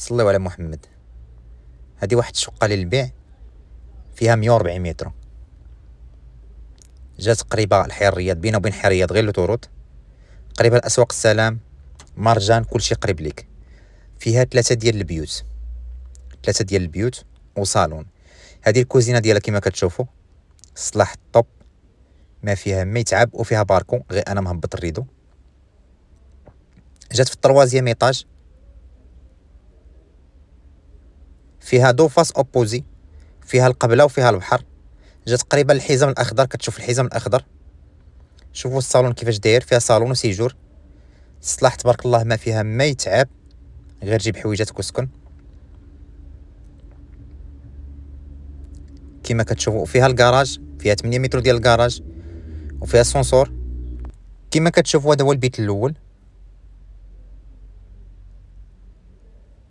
صليو على محمد. هذه واحد الشقه للبيع فيها 140 متر، جات قريبه لحي الرياض، بينه وبين حي الرياض غير لوطوروط، قريبه لاسواق السلام، مرجان، كلشي قريب ليك. فيها ثلاثه ديال البيوت وصالون. هذه الكوزينه ديالها كما كتشوفوا صلاح الطوب، ما فيها ما يتعب، وفيها باركو غير انا مهبط الريدو. جات في الطروازيام ايطاج، فيها دو فاس اوبوزي، فيها القبله وفيها البحر. جات قريبه للحزام الاخضر، كتشوف الحزام الاخضر. شوفوا الصالون كيفاش داير، فيها صالون وسيجور. صلاح تبارك الله ما فيها ما يتعب، غير جيب حويجاتك وسكن كما كتشوفوا. فيها الكراج، فيها 8 متر ديال الكراج، وفيها السونسور كما كتشوفوا. هذا هو البيت الاول.